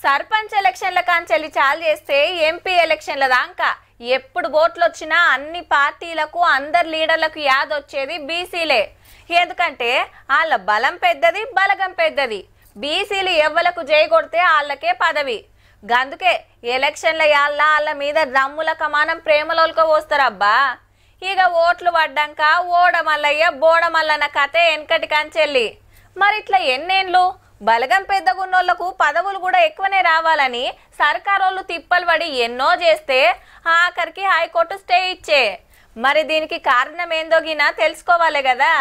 సర్పంచ్ ఎలక్షన్ల కాంచెల్లి చాలు చేస్తే ఎంపీ ఎలక్షన్ల దాకా ఎప్పుడు ఓట్లు వచ్చినా అన్ని పార్టీలకు అందరు లీడర్లకు యాదొచ్చేది బీసీలే. ఎందుకంటే వాళ్ళ బలం పెద్దది, బలగం పెద్దది. బీసీలు ఎవ్వలకు జై కొడితే వాళ్ళకే పదవి. గందుకే ఎలక్షన్ల యాళ్ళ వాళ్ళ మీద రమ్ముల కమానం ప్రేమలోకి పోస్తారబ్బా. ఇక ఓట్లు పడ్డాక ఓడమల్లయ్య బోడమల్లన్న కథే వెనకటి కంచెల్లి. మరి ఇట్లా ఎన్నేళ్ళు బలగం పెద్దగున్నోళ్లకు పదవులు కూడా ఎక్కువనే రావాలని సర్కారోళ్ళు తిప్పలు పడి ఎన్నో చేస్తే ఆఖరికి హైకోర్టు స్టే ఇచ్చే. మరి దీనికి కారణం ఏందోగినా తెలుసుకోవాలి కదా.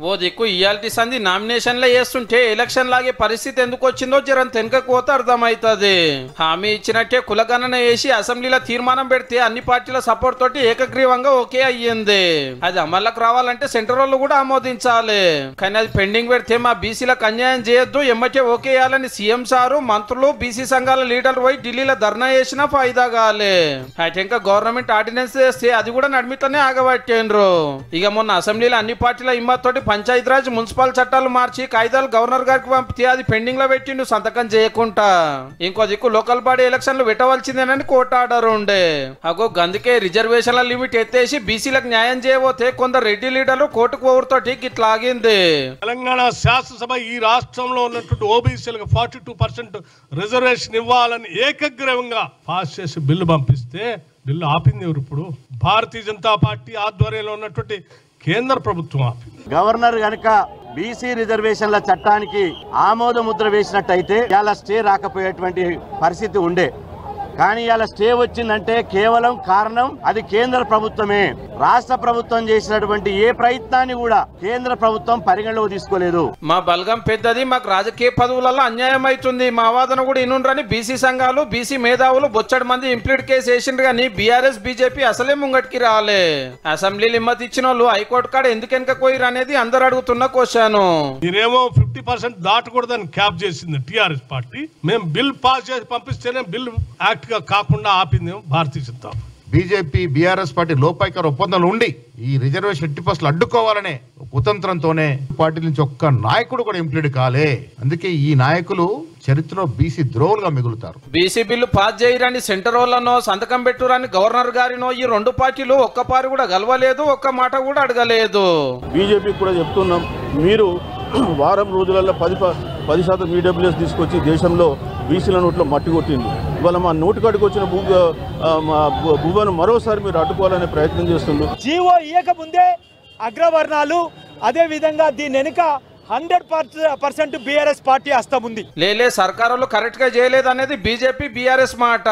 ఓ దిక్కు ఇయాల్టి సంధి నామినేషన్లే చేస్తుంటే ఎలక్షన్ లాగే పరిస్థితి ఎందుకు వచ్చిందో జరం తెనకపోతే అర్థమవుతుంది. హామీ ఇచ్చినట్టే కులగణన వేసి అసెంబ్లీలో తీర్మానం పెడితే అన్ని పార్టీల సపోర్ట్ తోటి ఏకగ్రీవంగా ఓకే అయ్యింది. అది అమల్లోకి రావాలంటే సెంటర్ వాళ్ళు కూడా ఆమోదించాలి. కానీ అది పెండింగ్ పెడితే మా బీసీలకు అన్యాయం చేయొద్దు, ఎమ్మటే ఓకే చేయాలని సీఎం సారు మంత్రులు బీసీ సంఘాల లీడర్లు పోయి ఢిల్లీలో ధర్నా చేసినా ఫాయిదా కాలే. అయితే ఇంకా గవర్నమెంట్ ఆర్డినెన్స్ చేస్తే అది కూడా నడిమిట్లనే ఆగబట్టేండ్రు. ఇక మొన్న అసెంబ్లీలో అన్ని పార్టీల హిమ్మత్ పంచాయతీరాజ్ మున్సిపల్ చట్టాలు మార్చి కాయిదాలు గవర్నర్ గారికి పంపితే అది పెండింగ్ లో పెట్టిండు సంతకం చేయకుండా. ఇంకో దిక్కు లోకల్ బాడీ ఎలక్షన్లు పెట్టవలసిందేనని కోర్టు ఆర్డర్ ఉండే. అగో గందుకే రిజర్వేషన్ల లిమిట్ ఎత్తేసి బీసీలకు న్యాయం చేయబోతే కొందరు రెడ్డి లీడర్లు కోర్టుకు ఓవర్తోటి ఇట్లాగింది. తెలంగాణ శాసనసభ ఈ రాష్ట్రంలో ఉన్నటువంటి ఓబీసీలకు 42% రిజర్వేషన్ ఇవ్వాలని ఏకగ్రీవంగా పాస్ చేసి బిల్లు పంపిస్తే బిల్లు ఆపింది ఎవరు? ఇప్పుడు భారతీయ జనతా పార్టీ ఆధ్వర్యంలో ఉన్నటువంటి కేంద్ర ప్రభుత్వం ఆపింది. గవర్నర్ గనక బీసీ రిజర్వేషన్ల చట్టానికి ఆమోద ముద్ర వేసినట్టయితే ఇలా స్టే రాకపోయేటువంటి పరిస్థితి ఉండే. కానీ ఇలా స్టే వచ్చిందంటే కేవలం కారణం అది కేంద్ర ప్రభుత్వమే. రాష్ట్ర ప్రభుత్వం చేసినటువంటి ఏ ప్రయత్నాన్ని కూడా కేంద్ర ప్రభుత్వం పరిగణలోకి తీసుకోలేదు. మా బలగం పెద్దది, మాకు రాజకీయ పదవులలో అన్యాయం అవుతుంది, మా వాదన కూడా ఇనుండ్రని బీసీ సంఘాలు బీసీ మేధావులు బొచ్చడి మంది ఇంప్లీడ్ కేసు వేసిండ్రు. కానీ బీఆర్ఎస్ బీజేపీ అసలే ముంగటికి రాలే. అసెంబ్లీలు హిమ్మత్ ఇచ్చిన వాళ్ళు హైకోర్టు కాడ ఎందుకు వెనకపోయిరు అనేది అందరు అడుగుతున్న క్వశ్చన్. మీరేమో 50% దాటకూడదని క్యాప్ చేసింది టీఆర్ఎస్ పార్టీ. మేము బిల్ పాస్ చేసి పంపిస్తేనే బిల్ యాక్ట్ గా కాకుండా ఆపింది Bharatiya Janata. BJP BRS party లోపాయికార ఒప్పందాలు ఉండి ఈ రిజర్వేషన్ 80% అడ్డుకోవాలనే కుతంత్రంతోనే పార్టీ నుంచి ఒక్క నాయకుడు కూడా ఇంప్లీడ్ కాలే. అందుకే ఈ నాయకులు చరిత్రలో బీసీ ద్రోహులుగా మిగులుతారు. బీసీ బిల్లు పాస్ చేయరని సెంటర్ వాళ్ళనో సంతకం పెట్టురని గవర్నర్ గారినో ఈ రెండు పార్టీలు ఒక్కపారి కూడా గెలవలేదు, ఒక్క మాట కూడా అడగలేదు. బీజేపీ కూడా చెప్తున్నాం, మీరు వారం రోజులలో 10% ఈడబ్ల్యూఎస్ తీసుకొచ్చి దేశంలో బీసీల నోట్లో మట్టి కొట్టింది. ఇవాళ మా నోటికాడికి వచ్చిన భూవను మరోసారి మీరు అడ్డుకోవాలనే ప్రయత్నం చేస్తున్నారు. జీవో ఇయ్యకముందే అగ్రవర్ణాలు, అదే విధంగా దీని వెనుక 100% బీఆర్ఎస్ పార్టీ హస్తం ఉంది. లేలే సర్కారులు కరెక్ట్ గా చేయలేదు అనేది బీజేపీ బీఆర్ఎస్ మాట.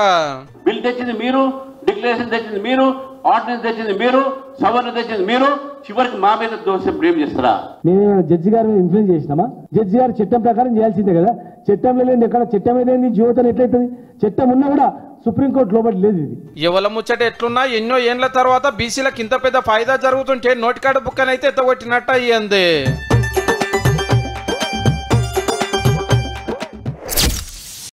బిల్ తెచ్చింది మీరు, డిక్లరేషన్ తెచ్చింది మీరు, ఆర్డినెన్స్ తెచ్చింది మీరు, సవరణ తెచ్చింది మీరు, చివరికి మా మీద దోషం బ్లేమ్ చేస్తారా? మేము జడ్జి గారు ఇన్ఫ్లుయెన్స్ చేసినామా? జడ్జి గారు చట్టం ప్రకారం చేయాల్సిందే కదా. చట్టంలో లేదు ఎక్కడ చట్టం ఏదైంది జీవితం ఎట్లయితుంది? చట్టం ఉన్నా కూడా సుప్రీంకోర్టు లోబడి లేదు. ఇది ఎవల ముచ్చట ఎట్లున్నా ఎన్నో ఏండ్ల తర్వాత బీసీలకు ఇంత పెద్ద ఫాయిదా జరుగుతుంటే నోటికాడ బుక్కనైతే ఎత్తగొట్టినట్టు అయ్యింది.